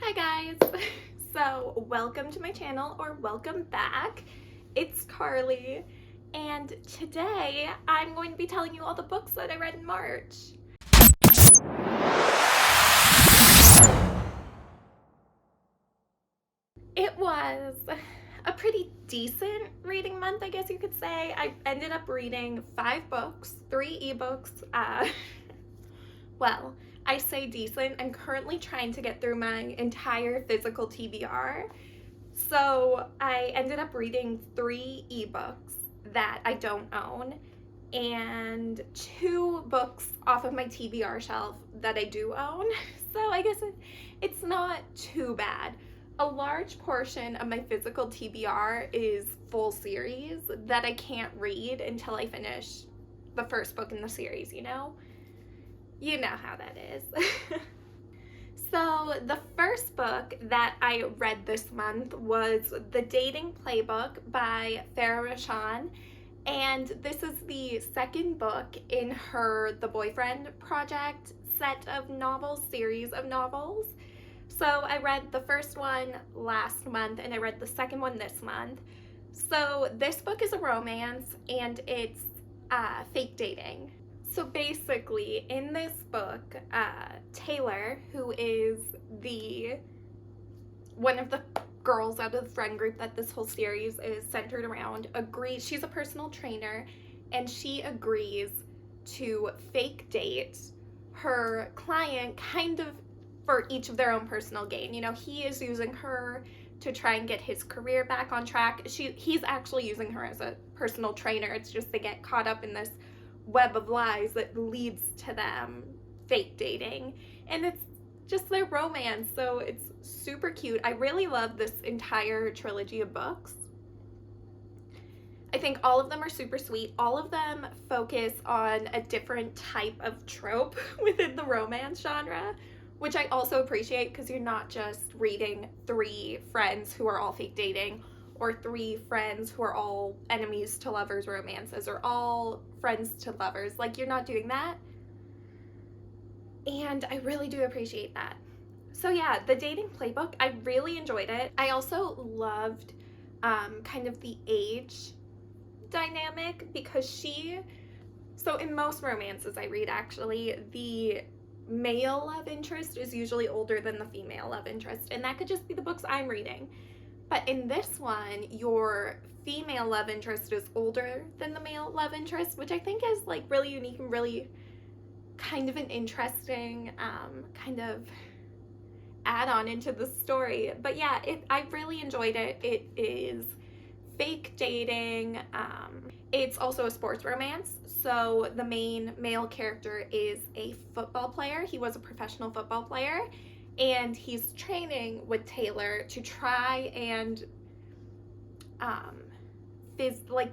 Hi guys! So welcome to my channel, or welcome back. It's Carly, and today I'm going to be telling you all the books that I read in March. It was a pretty decent reading month, I guess you could say. I ended up reading 5 books, 3 ebooks. Well, I say decent. I'm currently trying to get through my entire physical TBR. So I ended up reading 3 ebooks that I don't own and 2 books off of my TBR shelf that I do own. So I guess it's not too bad. A large portion of my physical TBR is full series that I can't read until I finish the first book in the series, you know? You know how that is. So the first book that I read this month was The Dating Playbook by Farah Rashan, and this is the second book in her The Boyfriend Project set of novels, series of novels. So I read the first one last month and I read the second one this month. So this book is a romance and it's fake dating. So basically, in this book, Taylor, who is one of the girls out of the friend group that this whole series is centered around, agrees. She's a personal trainer, and she agrees to fake date her client, kind of for each of their own personal gain. You know, he is using her to try and get his career back on track. He's actually using her as a personal trainer. It's just they get caught up in this web of lies that leads to them fake dating, and it's just their romance. So it's super cute. I really love this entire trilogy of books. I think all of them are super sweet. All of them focus on a different type of trope within the romance genre, which I also appreciate, because you're not just reading 3 friends who are all fake dating, or 3 friends who are all enemies to lovers romances, or all friends to lovers. Like, you're not doing that. And I really do appreciate that. So yeah, The Dating Playbook, I really enjoyed it. I also loved kind of the age dynamic, because so in most romances I read, actually, the male love interest is usually older than the female love interest, and that could just be the books I'm reading. But in this one, your female love interest is older than the male love interest, which I think is like really unique and really kind of an interesting kind of add-on into the story. But yeah, I really enjoyed it. It is fake dating. It's also a sports romance. So the main male character is a football player. He was a professional football player, and he's training with Taylor to try and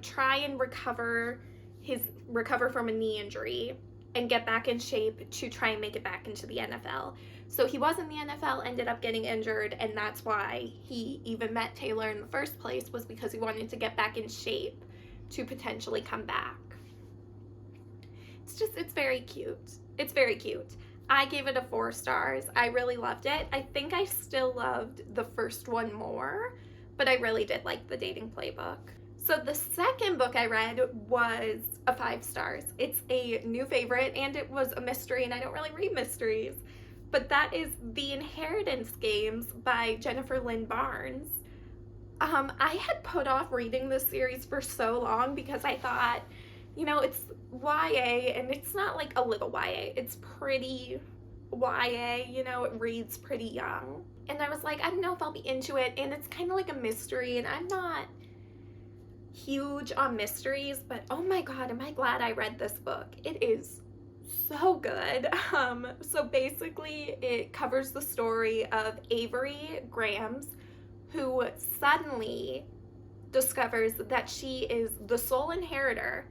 try and recover from a knee injury and get back in shape to try and make it back into the NFL. So he was in the NFL, ended up getting injured, and that's why he even met Taylor in the first place, was because he wanted to get back in shape to potentially come back. It's very cute. It's very cute. I gave it a 4 stars. I really loved it. I think I still loved the first one more, but I really did like The Dating Playbook. So the second book I read was a 5 stars. It's a new favorite, and it was a mystery, and I don't really read mysteries, but that is The Inheritance Games by Jennifer Lynn Barnes. I had put off reading this series for so long because I thought, you know, it's YA, and it's not like a little YA. It's pretty YA, you know, it reads pretty young. And I was like, I don't know if I'll be into it, and it's kind of like a mystery, and I'm not huge on mysteries, but oh my god, am I glad I read this book. It is so good. So basically it covers the story of Avery Grahams, who suddenly discovers that she is the sole inheritor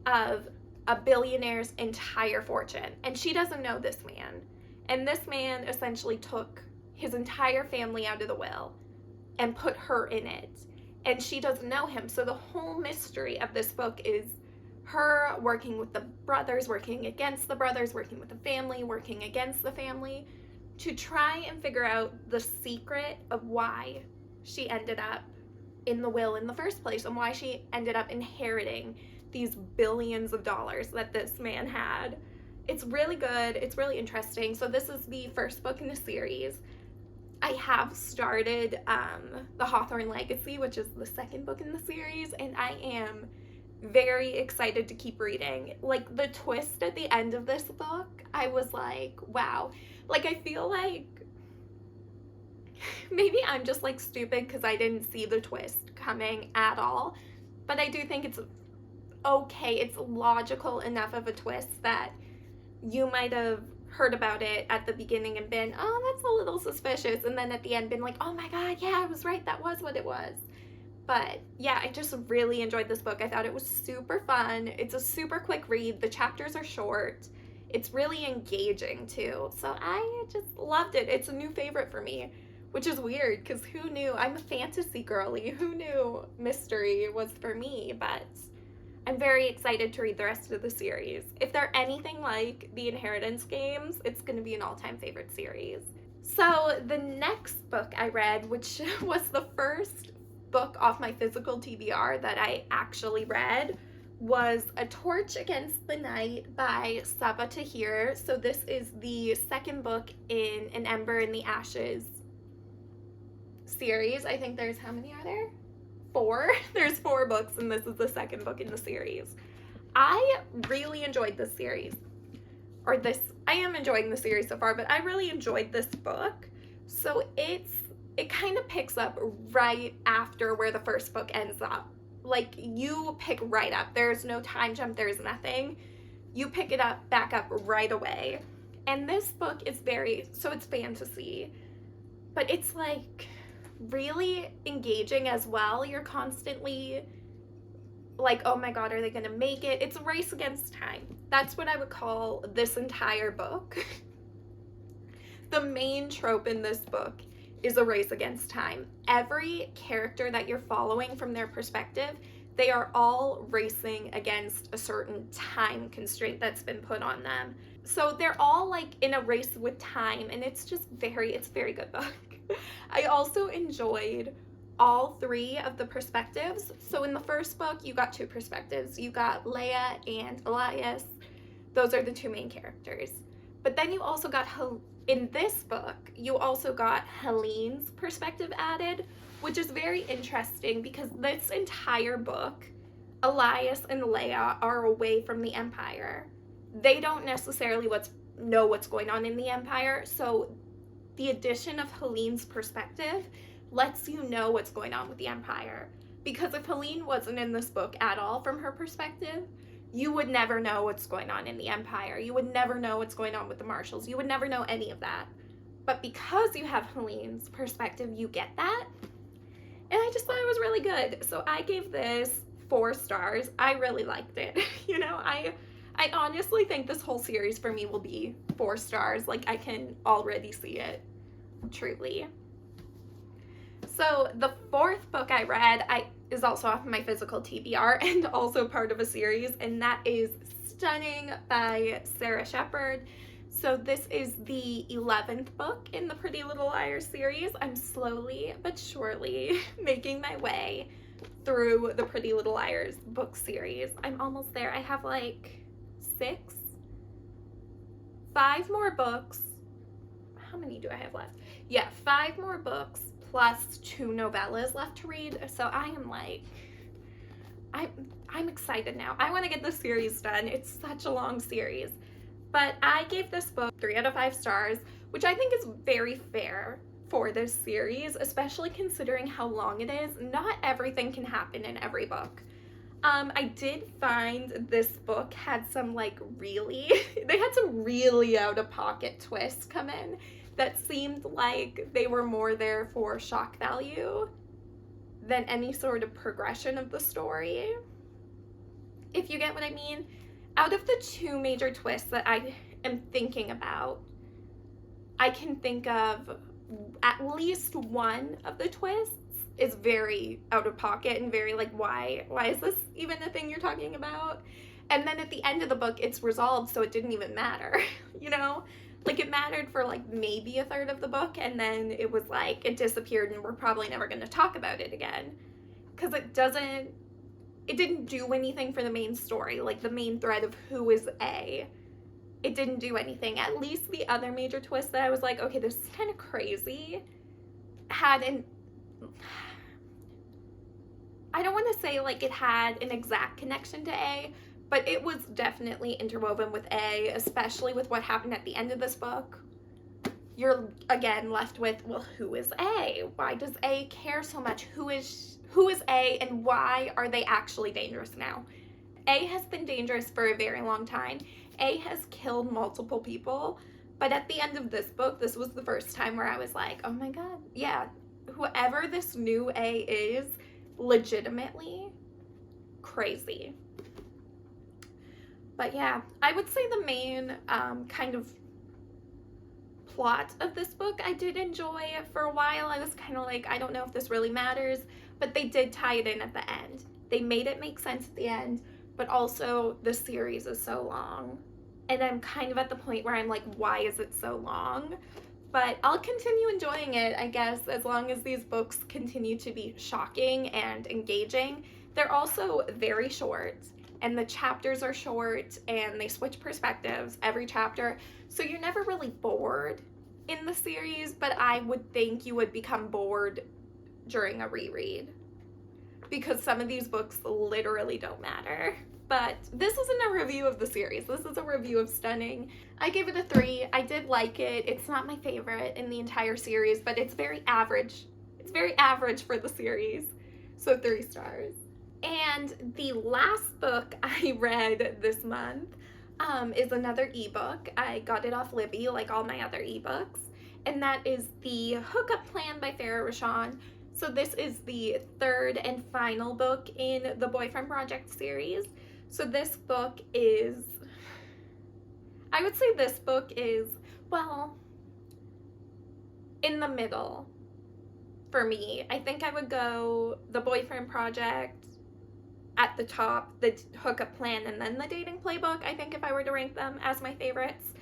of a billionaire's entire fortune, and she doesn't know this man. And this man essentially took his entire family out of the will and put her in it, and she doesn't know him. So the whole mystery of this book is her working with the brothers, working against the brothers, working with the family, working against the family, to try and figure out the secret of why she ended up in the will in the first place and why she ended up inheriting these billions of dollars that this man had. It's really good. It's really interesting. So this is the first book in the series. I have started The Hawthorne Legacy, which is the second book in the series, and I am very excited to keep reading. Like, the twist at the end of this book, I was like, wow. Like, I feel like maybe I'm just like stupid because I didn't see the twist coming at all, but I do think it's okay. It's logical enough of a twist that you might have heard about it at the beginning and been, oh, that's a little suspicious, and then at the end been like, oh my god, yeah, I was right, that was what it was. But yeah, I just really enjoyed this book. I thought it was super fun. It's a super quick read. The chapters are short. It's really engaging too. So I just loved it. It's a new favorite for me, which is weird because who knew? I'm a fantasy girly. Who knew mystery was for me? But I'm very excited to read the rest of the series. If they're anything like the Inheritance games, it's going to be an all-time favorite series. So the next book I read, which was the first book off my physical TBR that I actually read, was A Torch Against the Night by Sabaa Tahir. So this is the second book in An Ember in the Ashes series. I think there's, how many are there? 4. There's 4 books, and this is the second book in the series. I really enjoyed this series. I am enjoying the series so far, but I really enjoyed this book. So it kind of picks up right after where the first book ends up. Like, you pick right up. There's no time jump, there's nothing. You pick it up, back up right away. And this book is it's fantasy, but it's like really engaging as well. You're constantly like, oh my god, are they gonna make it? It's a race against time. That's what I would call this entire book. The main trope in this book is a race against time. Every character that you're following from their perspective, they are all racing against a certain time constraint that's been put on them. So they're all like in a race with time, and it's very good book. I also enjoyed all 3 of the perspectives. So in the first book, you got 2 perspectives. You got Leia and Elias. Those are the 2 main characters. But then you also got, in this book, you also got Helene's perspective added, which is very interesting because this entire book, Elias and Leia are away from the Empire. They don't necessarily know what's going on in the Empire, so the addition of Helene's perspective lets you know what's going on with the Empire. Because if Helene wasn't in this book at all from her perspective, you would never know what's going on in the Empire. You would never know what's going on with the Marshals. You would never know any of that. But because you have Helene's perspective, you get that. And I just thought it was really good. So I gave this 4 stars. I really liked it. You know, I honestly think this whole series for me will be 4 stars. Like, I can already see it, truly. So the 4th book I read is also off of my physical TBR and also part of a series, and that is Stunning by Sarah Shepard. So this is the 11th book in the Pretty Little Liars series. I'm slowly but surely making my way through the Pretty Little Liars book series. I'm almost there. I have like 5 more books. How many do I have left? Yeah, 5 more books plus 2 novellas left to read. So I am like, I'm excited now. I want to get this series done. It's such a long series. But I gave this book 3 out of 5 stars, which I think is very fair for this series, especially considering how long it is. Not everything can happen in every book. I did find this book had some they had some really out-of-pocket twists come in that seemed like they were more there for shock value than any sort of progression of the story, if you get what I mean. Out of the 2 major twists that I am thinking about, I can think of at least one of the twists is very out of pocket and very like, why is this even a thing you're talking about? And then at the end of the book, it's resolved, so it didn't even matter, you know? Like, it mattered for, like, maybe a third of the book, and then it was like, it disappeared, and we're probably never going to talk about it again. Because it didn't do anything for the main story, like, the main thread of who is A. It didn't do anything. At least the other major twist that I was like, okay, this is kind of crazy, I don't want to say, like, it had an exact connection to A, but it was definitely interwoven with A, especially with what happened at the end of this book. You're, again, left with, well, who is A? Why does A care so much? Who is A, and why are they actually dangerous now? A has been dangerous for a very long time. A has killed multiple people, but at the end of this book, this was the first time where I was like, oh my god, yeah, whoever this new A is, legitimately crazy. But yeah, I would say the main kind of plot of this book I did enjoy. For a while I was kind of like, I don't know if this really matters, but they did tie it in at the end. They made it make sense at the end, but also the series is so long, and I'm kind of at the point where I'm like, why is it so long? But I'll continue enjoying it, I guess, as long as these books continue to be shocking and engaging. They're also very short, and the chapters are short, and they switch perspectives every chapter, so you're never really bored in the series, but I would think you would become bored during a reread, because some of these books literally don't matter. But this isn't a review of the series. This is a review of Stunning. I gave it a 3. I did like it. It's not my favorite in the entire series, but it's very average. It's very average for the series. So 3 stars. And the last book I read this month is another ebook. I got it off Libby, like all my other ebooks. And that is The Hookup Plan by Farrah Rashan. So this is the 3rd and final book in the Boyfriend Project series. So this book is, I would say this book is, well, in the middle for me. I think I would go The Boyfriend Project at the top, The Hookup Plan, and then The Dating Playbook, I think, if I were to rank them as my favorites.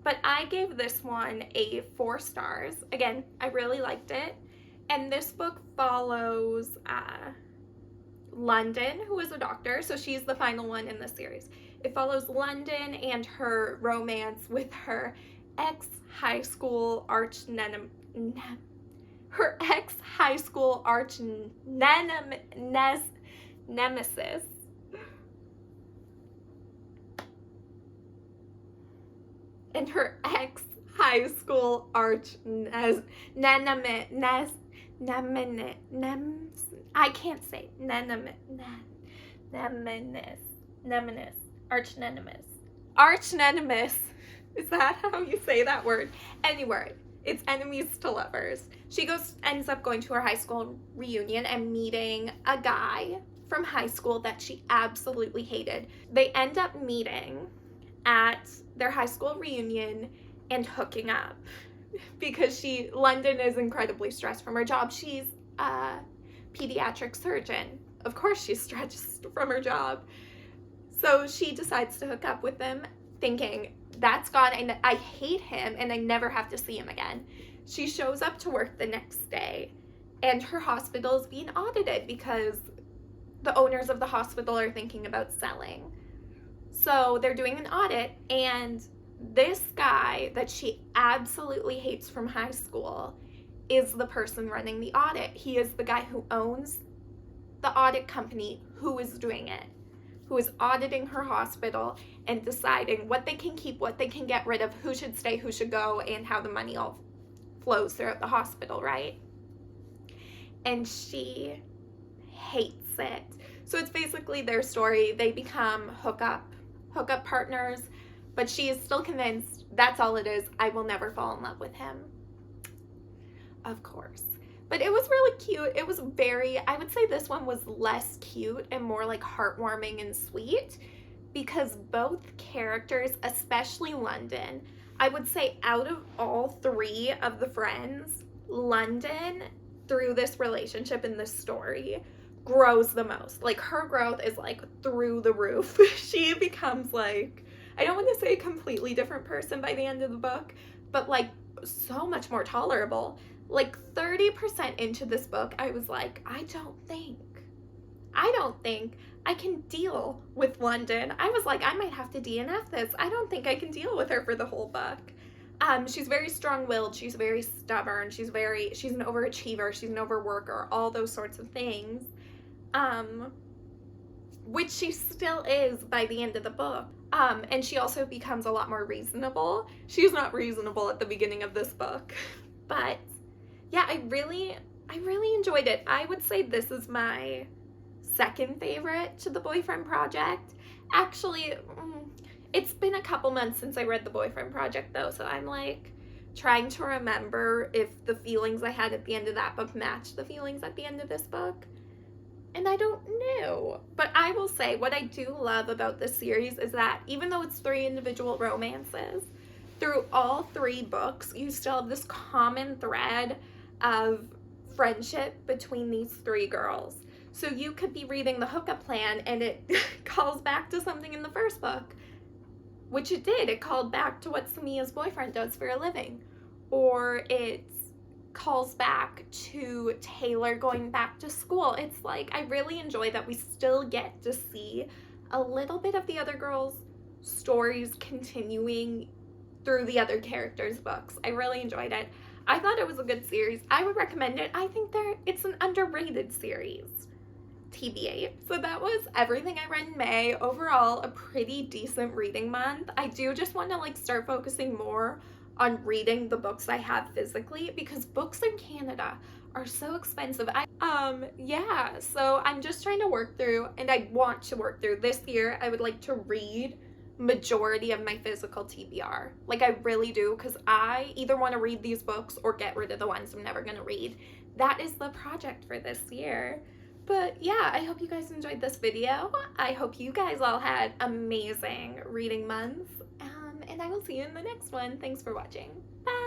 But I gave this one a 4 stars. Again, I really liked it. And this book follows London, who is a doctor, so she's the final one in the series. It follows London and her romance with her ex-high school arch nemesis. And her ex-high school arch I can't say arch-nemesis. Is that how you say that word? Anyway, it's enemies to lovers. She ends up going to her high school reunion and meeting a guy from high school that she absolutely hated. They end up meeting at their high school reunion and hooking up because London is incredibly stressed from her job. She's a pediatric surgeon. Of course she's stressed from her job. So she decides to hook up with him, thinking, that's gone, and I hate him, and I never have to see him again. She shows up to work the next day, and her hospital is being audited because the owners of the hospital are thinking about selling. So they're doing an audit, and this guy that she absolutely hates from high school is the person running the audit. He is the guy who owns the audit company who is doing it, who is auditing her hospital and deciding what they can keep, what they can get rid of, who should stay, who should go, and how the money all flows throughout the hospital, right? And she hates it. So it's basically their story. They become hookup partners, but she is still convinced that's all it is. I will never fall in love with him. Of course. But it was really cute. It was I would say this one was less cute and more like heartwarming and sweet, because both characters, especially London, I would say out of all 3 of the friends, London, through this relationship in this story, grows the most. Like, her growth is like through the roof. She becomes like I don't want to say a completely different person by the end of the book, but like so much more tolerable. Like 30% into this book, I was like, I don't think I can deal with London. I was like, I might have to DNF this. I don't think I can deal with her for the whole book. She's very strong-willed. She's very stubborn. She's an overachiever. She's an overworker. All those sorts of things, which she still is by the end of the book. And she also becomes a lot more reasonable. She's not reasonable at the beginning of this book, but yeah, I really enjoyed it. I would say this is my second favorite to The Boyfriend Project. Actually, it's been a couple months since I read The Boyfriend Project though, so I'm like trying to remember if the feelings I had at the end of that book match the feelings at the end of this book. And I don't know. But I will say what I do love about this series is that even though it's 3 individual romances, through all 3 books, you still have this common thread of friendship between these 3 girls. So you could be reading The Hookup Plan and it calls back to something in the first book, which it did. It called back to what Samia's boyfriend does for a living. Or it calls back to Taylor going back to school. It's like, I really enjoy that we still get to see a little bit of the other girls' stories continuing through the other characters' books. I really enjoyed it. I thought it was a good series. I would recommend it. I think it's an underrated series. TBA. So that was everything I read in May. Overall, a pretty decent reading month. I do just want to like start focusing more on reading the books I have physically because books in Canada are so expensive. Yeah, so I'm just trying to work through, and I want to work through this year. I would like to read majority of my physical TBR. Like I really do, because I either want to read these books or get rid of the ones I'm never going to read. That is the project for this year. But yeah, I hope you guys enjoyed this video. I hope you guys all had amazing reading months. And I will see you in the next one. Thanks for watching. Bye!